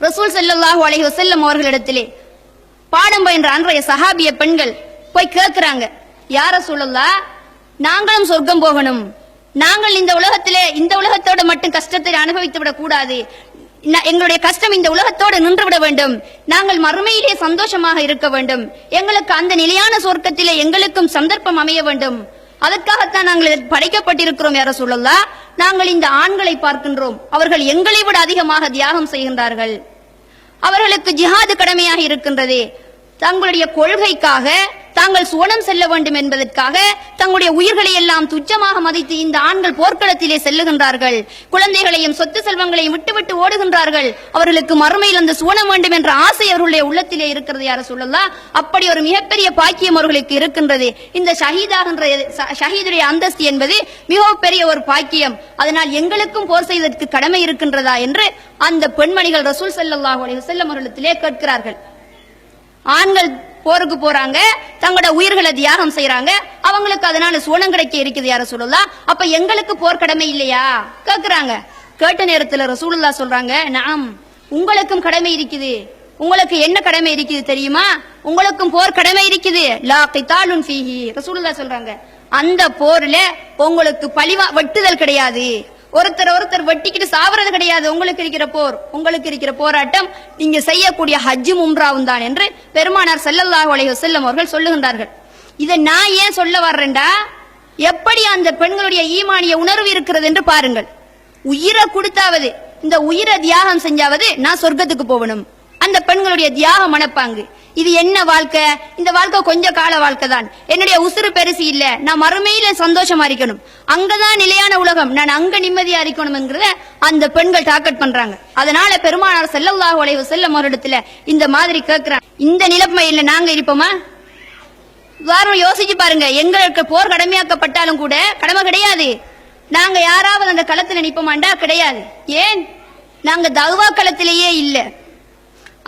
ரசூல் ஸல்லல்லாஹு அலைஹி வஸல்லம் அவர்களிடத்திலே பாடம் பயின்ற அன்றைய சஹாபிய பெண்கள் போய் கேட்கிறாங்க, யா ரசூலல்லாஹ், நாங்களும் சொர்க்கம் போகணும், நாங்கள் இந்த உலகத்தோட மட்டும் கஷ்டத்தை அனுபவித்து விடக் கூடாது, எங்களுடைய கஷ்டம் இந்த உலகத்தோடு நின்றுவிட வேண்டும், நாங்கள் மறுமையிலே சந்தோஷமாக இருக்க வேண்டும், எங்களுக்கு அந்த நிலையான சொர்க்கத்திலே எங்களுக்கும் சந்தர்ப்பம் அமைய வேண்டும், அதற்காகத்தான் நாங்கள் படைக்கப்பட்டிருக்கிறோம் யா ரசூலல்லாஹ். நாங்கள் இந்த ஆண்களை பார்க்கின்றோம், அவர்கள் எங்களை விட அதிகமாக தியாகம் செய்கின்றார்கள், அவர்களுக்கு ஜிஹாது கடமையாக இருக்கின்றது, தங்களுடைய கொள்கைக்காக தாங்கள் சுவனம் செல்ல வேண்டும் என்பதற்காக தங்களுடைய உயிர்களை எல்லாம் துச்சமாக மதித்து இந்த ஆண்கள் போர்க்களத்திலே செல்லுகின்றார்கள், குழந்தைகளையும் சொத்து செல்வங்களையும் விட்டுவிட்டு ஓடுகின்றார்கள், அவர்களுக்கு மறுமையில் அந்த சுவனம் வேண்டும் என்ற ஆசை அவர்களுடைய உள்ளத்திலே இருக்கிறது யா ரசூலல்லாஹ். அப்படி ஒரு மிகப்பெரிய பாக்கியம் அவர்களுக்கு இருக்கின்றது. இந்த ஷஹீதுடைய அந்தஸ்து என்பது மிகப்பெரிய ஒரு பாக்கியம், அதனால் எங்களுக்கும் போர் செய்வதற்கு கடமை இருக்கின்றதா என்று அந்த பெண்மணிகள் ரசூல் ஸல்லல்லாஹு அலைஹி வஸல்லம் அவர்களிடத்திலே கேட்கிறார்கள். ஆண்கள் போருக்கு போறாங்க, தங்களோட உயிர்களை தியாகம் செய்யறாங்க, அவங்களுக்கு அதனால சுவனம் கிடைக்க இருக்குது யா ரசூலுல்லாஹ், அப்ப எங்களுக்கு போர் கடமை இல்லையா கேக்குறாங்க. கேட்ட நேரத்துல ரசூலுல்லாஹ் சொல்றாங்க, நாம் உங்களுக்கும் கடமை இருக்குது. உங்களுக்கு என்ன கடமை இருக்குது தெரியுமா? உங்களுக்கும் போர் கடமை இருக்குது. லா கிதாலுன் ஃபீஹி, ரசூலுல்லாஹ் சொல்றாங்க, அந்த போர்ல உங்களுக்கு வெட்டுதல் கிடையாது, ஒருத்தர் வெட்டிக்கிட்டு சாவறது கிடையாது. உங்களுக்கு இருக்கிற போராட்டம் நீங்க செய்யக்கூடிய ஹஜ்ஜும் உம்ராவும் தான் என்று பெருமானார் ஸல்லல்லாஹு அலைஹி வஸல்லம் அவர்கள் சொல்லுகின்றார்கள். இதை நான் ஏன் சொல்ல வர்றேன்டா, எப்படி அந்த பெண்களுடைய ஈமானிய உணர்வு இருக்கிறது என்று பாருங்கள். உயிரை கொடுத்தாவது, இந்த உயிரை தியாகம் செஞ்சாவது நான் சொர்க்கத்துக்கு போகணும், அந்த பெண்களுடைய தியாக மனப்பாங்கு. இது என்ன வாழ்க்கை? இந்த வாழ்க்கை கொஞ்ச கால வாழ்க்கை தான், என்னுடைய உசுறு பெருசு இல்ல, நான் மறுமையில சந்தோஷமா இருக்கணும், அங்கதான் நிலையான உலகம், நான் அங்க நிம்மதியா இருக்கணும் என்கிறத அந்த பெண்கள் டார்கெட் பண்றாங்க. அதனால பெருமானார் ஸல்லல்லாஹு அலைஹி வஸல்லம் அவரிடத்துல இந்த மாதிரி கேட்கிறாங்க. இந்த நிலைமையில நாங்க இருப்போமா? உதாரணம் யோசிச்சு பாருங்க, எங்களுக்கு போர் கடமையாக்கப்பட்டாலும் கூட கடமை கிடையாது, நாங்க யாராவது அந்த களத்துல நிப்போமாண்டா கிடையாது. ஏன்? நாங்க தஅவா களத்திலேயே இல்ல.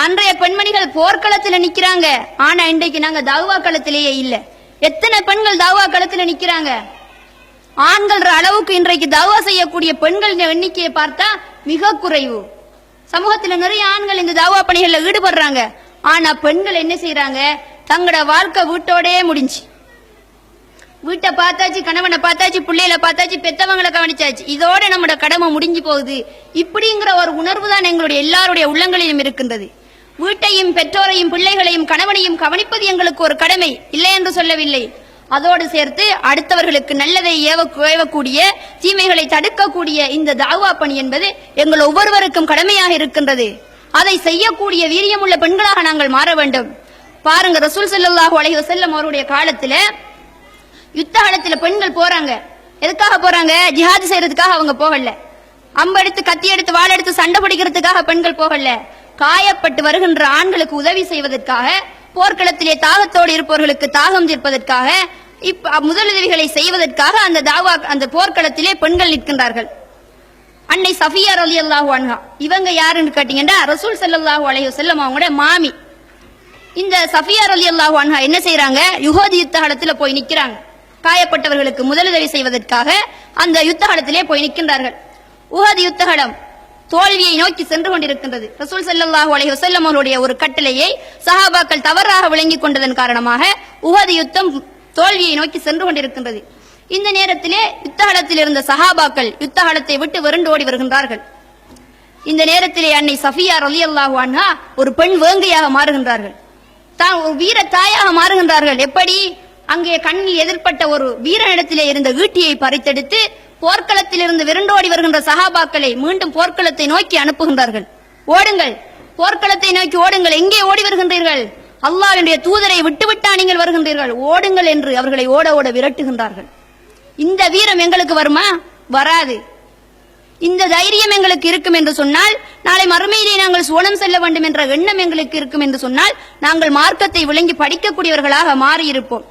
அன்றைய பெண்மணிகள் போர்க்களத்தில் நிக்கிறாங்க, ஆனா இன்றைக்கு நாங்க தஅவா களத்திலேயே இல்ல. எத்தனை பெண்கள் தஅவா களத்தில் நிக்கிறாங்க? ஆண்கள் அளவுக்கு இன்றைக்கு தஅவா செய்யக்கூடிய பெண்கள் எண்ணிக்கையை பார்த்தா மிக குறைவு. சமூகத்தில் நிறைய ஆண்கள் இந்த தஅவா பணிகளில் ஈடுபடுறாங்க, ஆனா பெண்கள் என்ன செய்யறாங்க? தங்களோட வாழ்க்கை வீட்டோடே முடிஞ்சு, வீட்டை பார்த்தாச்சு, கணவனை பார்த்தாச்சு, பிள்ளைகளை பார்த்தாச்சு, பெத்தவங்களை கவனிச்சாச்சு, இதோட நம்மளோட கடமை முடிஞ்சு போகுது. இப்படிங்கிற ஒரு உணர்வு தான் எங்களுடைய எல்லாருடைய உள்ளங்களிலும் இருக்கின்றது. வீட்டையும் பெற்றோரையும் பிள்ளைகளையும் கணவனையும் கவனிப்பது எங்களுக்கு ஒரு கடமை, இல்லை என்று சொல்லவில்லை. அதோடு சேர்த்து அடுத்தவர்களுக்கு நல்லதை ஏவக்கூடிய, தீமைகளை தடுக்கக்கூடிய இந்த தஅவா பணி என்பது எங்கள் ஒவ்வொருவருக்கும் கடமையாக இருக்கின்றது. அதை செய்யக்கூடிய வீரியமுள்ள பெண்களாக நாங்கள் மாற வேண்டும். பாருங்க, ரசூல் ஸல்லல்லாஹு அலைஹி வஸல்லம் அவருடைய காலத்துல யுத்த காலத்துல பெண்கள் போறாங்க. எதுக்காக போறாங்க? ஜிஹாது செய்யறதுக்காக அவங்க போகல. அம்பெடுத்து, கத்தி எடுத்து, வாள் எடுத்து சண்டை பிடிக்கிறதுக்காக பெண்கள் போகல. காயப்பட்டு வருகின்ற ஆண்களுக்கு உதவி செய்வதற்காக, போர்க்களத்திலே தாகத்தோடு இருப்பவர்களுக்கு தாகம் தீர்ப்பதற்காக, முதலுதவிகளை செய்வதற்காக அந்த போர்க்களத்திலே பெண்கள் நிற்கின்றார்கள். அன்னை சஃபியா ரலியல்லாஹு அன்ஹா, இவங்க யாருன்னு கேட்டீங்கன்னா ரசூல் ஸல்லல்லாஹு அலைஹி வஸல்லம் அவங்களோட மாமி. இந்த சஃபியா ரலியல்லாஹு அன்ஹா என்ன செய்யறாங்க? யுஹது யுத்த காலத்துல போய் நிக்கிறாங்க. காயப்பட்டவர்களுக்கு முதலுதவி செய்வதற்காக அந்த யுத்த காலத்திலே போய் நிற்கின்றார்கள். உஹது யுத்தகலம் தோல்வியை நோக்கி சென்று கொண்டிருக்கின்றது. ரசூல் ஸல்லல்லாஹு அலைஹி வஸல்லம் அவருடைய ஒரு கட்டளையை சஹாபாக்கள் தவறாக விளங்கிக் கொண்டதன் காரணமாக உஹது யுத்தம் தோல்வியை நோக்கி சென்று கொண்டிருக்கின்றது. இந்த நேரத்திலே யுத்தகலத்தில் இருந்த சஹாபாக்கள் யுத்தகலத்தை விட்டு விரண்டு ஓடி வருகின்றார்கள். இந்த நேரத்திலே அன்னை சஃபியா ரலியல்லாஹு அன்ஹா ஒரு பெண் வேங்கையாக மாறுகின்றார்கள், வீர தாயாக மாறுகின்றார்கள். எப்படி? அங்கே கண்ணில் எதிர்பட்ட ஒரு வீரனிடத்திலே இருந்த ஈட்டியை பறித்தெடுத்து போர்க்களத்தில் இருந்து விரண்டோடி வருகின்ற சஹாபாக்களை மீண்டும் போர்க்களத்தை நோக்கி அனுப்புகின்றார்கள். ஓடுங்கள், போர்க்களத்தை நோக்கி ஓடுங்கள். எங்கே ஓடி வருகின்றீர்கள்? அல்லாஹ்வுடைய தூதரை விட்டுவிட்டா நீங்கள் வருகின்றீர்கள், ஓடுங்கள் என்று அவர்களை ஓட ஓட விரட்டுகின்றார்கள். இந்த வீரம் எங்களுக்கு வருமா? வராது. இந்த தைரியம் எங்களுக்கு இருக்கும் என்று சொன்னால், நாளை மறுமையிலே நாங்கள் சுவனம் செல்ல வேண்டும் என்ற எண்ணம் எங்களுக்கு இருக்கும் என்று சொன்னால், நாங்கள் மார்க்கத்தை விளங்கி படிக்கக்கூடியவர்களாக மாறி இருப்போம்.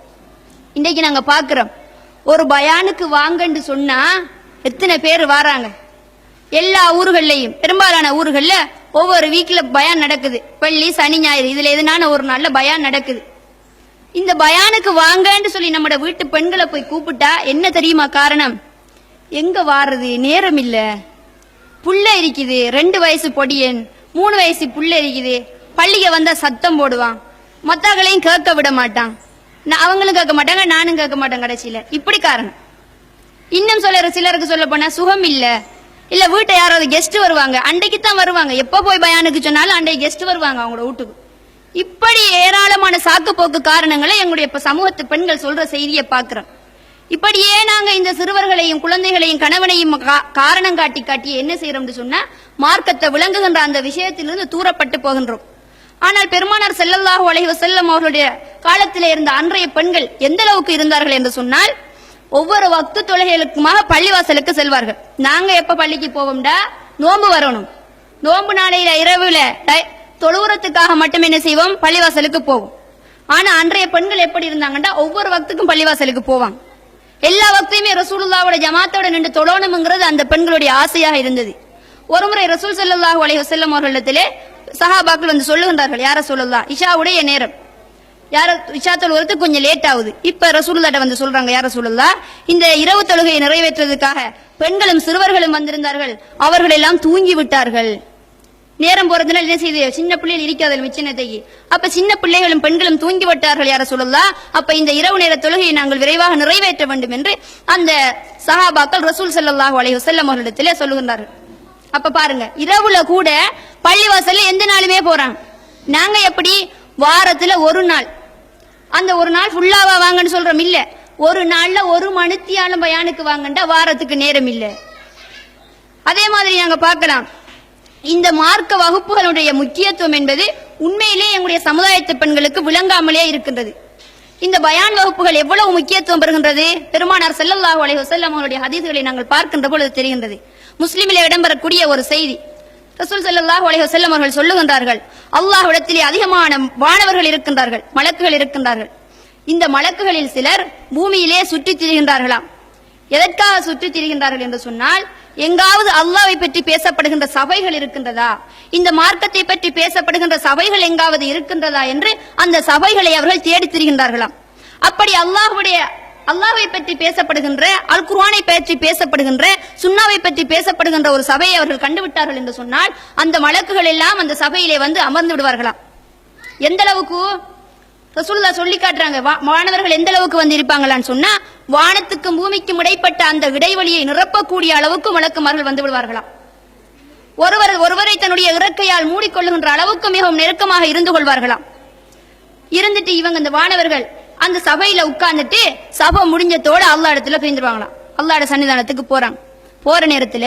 இன்றைக்கு நாங்க பாக்குறோம், ஒரு பயானுக்கு வாங்கன்னு சொன்னா எத்தனை பேர் வராங்க. எல்லா ஊர்கள்லையும், பெரும்பாலான ஊர்கள்ல ஒவ்வொரு வீக்ல பயான் நடக்குது. வெள்ளி, சனி, ஞாயிறு, இதுல எதுனான ஒரு நல்ல பயான் நடக்குது. இந்த பயானுக்கு வாங்கன்னு சொல்லி நம்மட வீட்டு பெண்களை போய் கூப்பிட்டா என்ன தெரியுமா காரணம்? எங்க வாரது, நேரம் இல்ல, புள்ள இருக்குது, 2 வயசு பொடியன், 3 வயசு புள்ள இருக்குது, பள்ளிக்கு வந்தா சத்தம் போடுவான், மத்தாக்களையும் கேட்க விட மாட்டான், அவங்களும் கேட்க மாட்டாங்க, நானும் கேட்க மாட்டேன். கடைசியில இப்படி காரணம். இன்னும் சிலருக்கு சொல்ல போனா சுகம் இல்ல வீட்டை யாராவது கெஸ்ட் வருவாங்க, அன்றைக்கு தான் வருவாங்க. எப்ப போய் பயானுக்கு சொன்னாலும் அன்றைக்கு கெஸ்ட் வருவாங்க அவங்களோட வீட்டுக்கு. இப்படி ஏராளமான சாக்கு போக்கு காரணங்களை எங்களுடைய சமூகத்து பெண்கள் சொல்ற செய்தியை பார்க்கிறோம். இப்படியே நாங்க இந்த சிறுவர்களையும் குழந்தைகளையும் கணவனையும் காரணம் காட்டி என்ன செய்யறோம்னு சொன்னா மார்க்கத்தை விளங்குகின்ற அந்த விஷயத்திலிருந்து தூரப்பட்டு போகின்றோம். ஆனால் பெருமானார் ஸல்லல்லாஹு அலைஹி வஸல்லம் அவர்களுடைய காலத்திலே இருந்த அன்றைய பெண்கள் எந்த அளவுக்கு இருந்தார்கள் என்று சொன்னால், ஒவ்வொரு வக்து தொழுகைகளுக்குமாக பள்ளிவாசலுக்கு செல்வார்கள். நாங்க எப்ப பள்ளிக்கு போவோம்டா, நோன்பு வரணும், நோன்பு நாளையில இரவுல தொழுவுறதுக்காக மட்டும் என்ன செய்வோம், பள்ளிவாசலுக்கு போவோம். ஆனா அன்றைய பெண்கள் எப்படி இருந்தாங்கன்னா ஒவ்வொரு வக்துக்கும் பள்ளிவாசலுக்கு போவாங்க. எல்லா வக்தையுமே ரசூலுல்லாஹ்வோட ஜமாத்தோட நின்று தொழணும்ங்கிறது அந்த பெண்களுடைய ஆசையாக இருந்தது. ஒருமுறை ரசூல் ஸல்லல்லாஹு அலைஹி வஸல்லம் அவர்களிடத்திலே சஹாபாக்கள் வந்து சொல்லுகின்றார்கள், யார ரசூலுல்லாஹ், இஷாவுடைய நேரம், இஷா தொழுவதற்கு கொஞ்சம் லேட் ஆகுது. இப்ப ரசூலுல்லாஹ்ட்ட வந்து சொல்றாங்க, யார ரசூலுல்லாஹ், இந்த இரவு தொழுகையை நிறைவேற்றுவதற்காக பெண்களும் சிறுவர்களும் வந்திருந்தார்கள், அவர்கள் எல்லாம் தூங்கி விட்டார்கள். நேரம் போறதுனால என்ன செய்து, சின்ன பிள்ளைகள் இருக்காது மிச்சினத்தைக்கு, அப்ப சின்ன பிள்ளைகளும் பெண்களும் தூங்கி விட்டார்கள் யார ரசூலுல்லாஹ், அப்ப இந்த இரவு நேர தொழுகையை நாங்கள் விரைவாக நிறைவேற்ற வேண்டும் என்று அந்த சஹாபாக்கள் ரசூல் ஸல்லல்லாஹு அலைஹி வஸல்லம் அவர்களிடத்திலே சொல்லுகின்றார்கள். அப்ப பாருங்க, இரவுல கூட பள்ளிவாசல்ல எந்த நாளுமே போறாங்க. நாங்க எப்படி வாரத்துல ஒரு நாள், அந்த ஒரு நாள் ஃபுல்லாவா வாங்கன்னு சொல்றோம் இல்ல, ஒரு நாள்ல 1 மணித்தியாலம் பயானுக்கு வாங்கண்டா வாரத்துக்கு நேரம் இல்ல. அதே மாதிரி நாங்க பார்க்கலாம், இந்த மார்க்க வகுப்புகளுடைய முக்கியத்துவம் என்பது உண்மையிலே எங்களுடைய சமுதாயத்து பெண்களுக்கு விளங்காமலே இருக்கின்றது. இந்த பயான் வகுப்புகள் எவ்வளவு முக்கியத்துவம் பெறுகின்றது, பெருமானார் ஸல்லல்லாஹு அலைஹி வஸல்லம் அவருடைய ஹதீஸ்களை நாங்கள் பார்க்கின்ற பொழுது தெரிகின்றது. முஸ்லிமிலே இடம்பெறக்கூடிய ஒரு செய்தி, ரசூல் ஸல்லல்லாஹு அலைஹி வஸல்லம் அவர்கள் சொல்லுகின்றார்கள், அல்லாஹ்விடத்திலே அதிகமான வானவர்கள் இருக்கின்றார்கள், மலக்குகள் இருக்கின்றார்கள். இந்த மலக்குகளில் சிலர் பூமியிலே சுற்றித் திரிகின்றார்களாம். எதற்காக சுற்றித் திரிகின்றார்கள் என்று சொன்னால், எங்காவது அல்லாஹ்வை பற்றி பேசப்படுகின்ற சபைகள் இருக்கின்றதா, இந்த மார்க்கத்தை பற்றி பேசப்படுகின்ற சபைகள் எங்காவது இருக்கின்றதா என்று அந்த சபைகளை அவர்கள் தேடித் திரிகின்றார்களாம். அப்படி அல்லாஹ்வை பற்றி பேசப்படுகின்ற, அல் குர்ஆனை பற்றி பேசப்படுகின்ற, சுன்னாவை பற்றி பேசப்படுகின்ற ஒரு சபையை அவர்கள் கண்டுவிட்டார்கள் என்று சொன்னால், அந்த மலக்குகள் எல்லாம் அந்த சபையிலே வந்து அமர்ந்து விடுவார்களாம். எந்த அளவுக்கு ரசூலுல்லாஹ் சொல்லி காட்டுறாங்க, மாணவர்கள் எந்த அளவுக்கு வந்து இருப்பாங்களான்னு சொன்னா, வானத்துக்கும் பூமிக்கும் இடைப்பட்ட அந்த இடைவெளியை நிரப்பக்கூடிய அளவுக்கு மலக்குமார்கள் வந்து விடுவார்களாம். ஒருவரை தன்னுடைய இறக்கையால் மூடிக்கொள்ளுகின்ற அளவுக்கு மிகவும் நெருக்கமாக இருந்து கொள்வார்களாம். இருந்துட்டு இவங்க இந்த வானவர்கள் அந்த சபையில உட்கார்ந்துட்டு சபை முடிஞ்சதோட அல்லாஹ் இடத்துல பிரிந்துருவாங்களாம். அல்லாஹ்வோட சன்னிதானத்துக்கு போறாங்க. போற நேரத்துல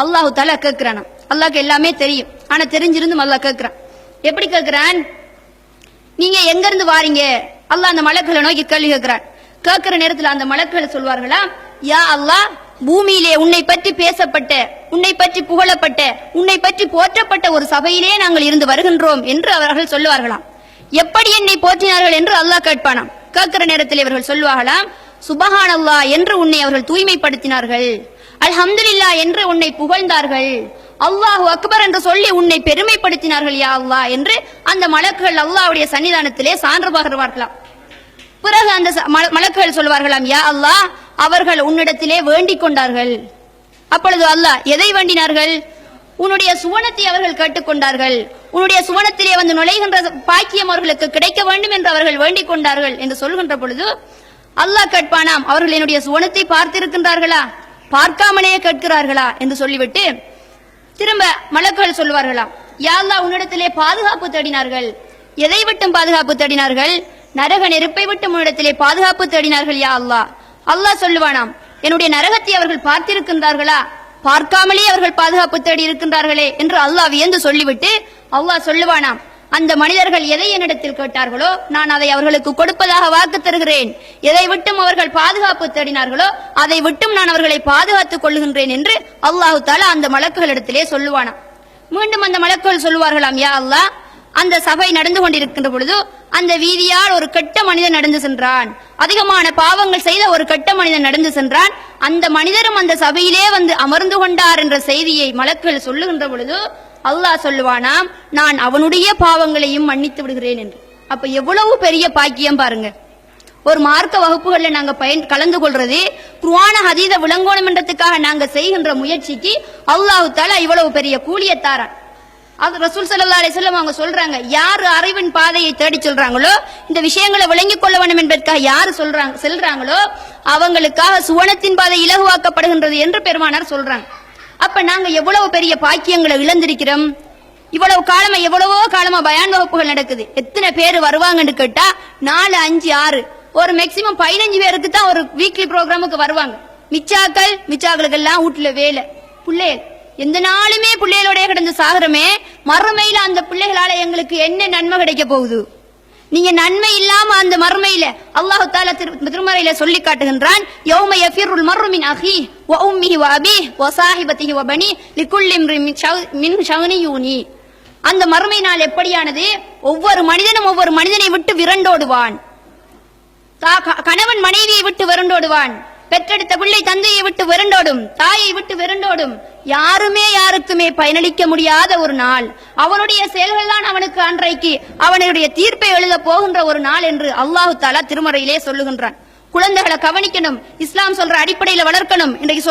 அல்லாஹு தஆலா கேட்கிறான், அல்லாஹ்க்கு எல்லாமே தெரியும், ஆனா தெரிஞ்சிருந்தும் அல்லாஹ் கேட்கிறான். எப்படி கேட்கிறான், நீங்க எங்க இருந்து வாரீங்க, அல்லாஹ் அந்த மலக்குகளை நோக்கி கேள்வி கேட்கிறான். கேட்கிற நேரத்தில் அந்த மலக்குகள் சொல்வார்களா, யா அல்லாஹ், பூமியிலே உன்னை பற்றி பேசப்பட்ட, உன்னை பற்றி புகழப்பட்ட, உன்னை பற்றி போற்றப்பட்ட ஒரு சபையிலே நாங்கள் இருந்து வருகின்றோம் என்று அவர்கள் சொல்லுவார்களாம். எப்படி என்னை போற்றினார்கள் என்று அல்லாஹ் கேட்பானாம். கேட்கிற நேரத்தில் இவர்கள் சொல்வார்களாம், சுபஹானல்லாஹ் என்று உன்னை அவர்கள் தூய்மைப்படுத்தினார்கள், அல்ஹம்துலில்லாஹ் என்று உன்னை புகழ்ந்தார்கள், அல்லாஹு அக்பர் என்று சொல்லி உன்னை பெருமைப்படுத்தினார்கள் யா அல்லாஹ் என்று அந்த மலக்குகள் அல்லாஹ்வுடைய சன்னிதானத்திலே சான்று பகர்வார்களாம். பிறகு அந்த மலக்குகள் சொல்வார்களாம், யா அல்லாஹ், அவர்கள் உன்னிடத்திலே வேண்டிக் கொண்டார்கள். அப்பொழுது அல்லாஹ் எதை வேண்டினார்கள், உன்னுடைய சுவனத்தை அவர்கள் கேட்டுக்கொண்டார்கள், உன்னுடைய சுவனத்திலே வந்து நுழைகின்ற பாக்கியம் அவர்களுக்கு கிடைக்க வேண்டும் என்று அவர்கள் வேண்டிக் கொண்டார்கள் என்று சொல்கின்ற பொழுது அல்லாஹ் கேட்பானாம், அவர்கள் என்னுடைய சுவனத்தை பார்த்திருக்கின்றார்களா, பார்க்காமலே கேட்கிறார்களா என்று சொல்லிவிட்டு திரும்ப மலக்குகள் சொல்வார்களாம், யா அல்லாஹ், உன்னிடத்திலே பாதுகாப்பு தேடினார்கள். எதை விட்டும் பாதுகாப்பு தேடினார்கள், நரக நெருப்பை விட்டு உன்னிடத்திலே பாதுகாப்பு தேடினார்கள் யா அல்லாஹ். அல்லாஹ் சொல்லுவானாம், என்னுடைய நரகத்தை அவர்கள் பார்த்திருக்கின்றார்களா, பார்க்காமலே அவர்கள் பாதுகாப்பு தேடி இருக்கின்றார்களே என்று அல்லாஹ் வியந்து சொல்லிவிட்டு அல்லாஹ் சொல்லுவானாம், அந்த மனிதர்கள் எதை என்னிடத்தில் கேட்டார்களோ நான் அதை அவர்களுக்கு கொடுப்பதாக வாக்கு தருகிறேன், எதை விட்டும் அவர்கள் பாதுகாப்பு தேடினார்களோ அதை விட்டும் நான் அவர்களை பாதுகாத்துக் கொள்ளுகின்றேன் என்று அல்லாஹு தஆலா அந்த மலக்குகளிடத்திலே சொல்லுவானாம். மீண்டும் அந்த மலக்குகள் சொல்லுவார்களாம், யா அல்லாஹ், அந்த சபை நடந்து கொண்டிருக்கின்ற பொழுது அந்த வீதியால் ஒரு கெட்ட மனிதன் நடந்து சென்றான், அதிகமான பாவங்கள் செய்த ஒரு கெட்ட மனிதன் நடந்து சென்றான், அந்த மனிதரும் அந்த சபையிலே வந்து அமர்ந்து கொண்டார் என்ற செய்தியை மலக்குகள் சொல்லுகின்ற பொழுது அல்லாஹ் சொல்லுவானாம், நான் அவனுடைய பாவங்களையும் மன்னித்து விடுகிறேன் என்று. அப்ப எவ்வளவு பெரிய பாக்கியம் பாருங்க. ஒரு மார்க்க வகுப்புகள்ல நாங்க கலந்து கொள்றது, குர்ஆன ஹதீஸ விளங்கோணம் என்றதுக்காக நாங்க செய்கின்ற முயற்சிக்கு அல்லாஹ் தஆலா இவ்வளவு பெரிய கூலியை தாரான். அது ரசூல் ஸல்லல்லாஹு அலைஹி வஸல்லம் அவங்க சொல்றாங்க, யாரு அறிவின் பாதையை தேடி சொல்றாங்களோ, இந்த விஷயங்களை விளங்கிக் கொள்ள வேண்டும் என்பதற்காக யாரு செல்றாங்களோ அவங்களுக்காக சுவனத்தின் பாதை இலகுவாக்கப்படுகின்றது என்று பெருமானார் சொல்றாங்க. அப்ப நாங்க எவ்வளவு பெரிய பாக்கியங்களை இழந்திருக்கிறோம். எவ்வளவோ காலமா பயான் வகுப்புகள் நடக்குது. எத்தனை பேர் வருவாங்கன்னு கேட்டா 4, 5, 6 ஒரு மேக்சிமம் 15 பேருக்கு தான் ஒரு வீக்லி ப்ரோக்ராமுக்கு வருவாங்க. மிச்சாக்களுக்கு எல்லாம் வீட்டுல வேலை, பிள்ளைகள் எந்த நாளுமே பிள்ளைகளோட கிடந்து சாகுறமே, மறுமையில அந்த பிள்ளைகளால எங்களுக்கு என்ன நன்மை கிடைக்க போகுது? நீங்க நன்மை இல்லாம அந்த மறுமையில அல்லாஹ் தஆலா திருமறையில சொல்லி காட்டுகின்றான், யௌம யஃபிருல் மர்ரு மின் அஹீஹி வ உம்மிஹி வ அபீஹி வ ஸாஹிபத்திஹி வ பனீ லிகுல்லி இம்ரின் மின் ஷஅனி யூனி. அந்த மறுமை நாள் எப்படியானது? ஒவ்வொரு மனிதனும் ஒவ்வொரு மனிதனை விட்டு விரண்டோடுவான். கணவன் மனைவியை விட்டு விரண்டோடுவான். பெற்றெடுத்த பிள்ளை தந்தையை விட்டு விரண்டோடும், தாயை விட்டு விரண்டோடும். யாருக்குமே பயனளிக்க முடியாத ஒரு நாள். அவனுடைய செயல்கள் தான் அவனுக்கு அன்றைக்கு அவனுடைய தீர்ப்பை எழுத போகின்ற ஒரு நாள் என்று அல்லாஹ் தஆலா திருமறையிலே சொல்லுகின்றான். குழந்தைகளை கவனிக்கணும், இஸ்லாம் சொல்ற அடிப்படையில் வளர்க்கணும். இன்றைக்கு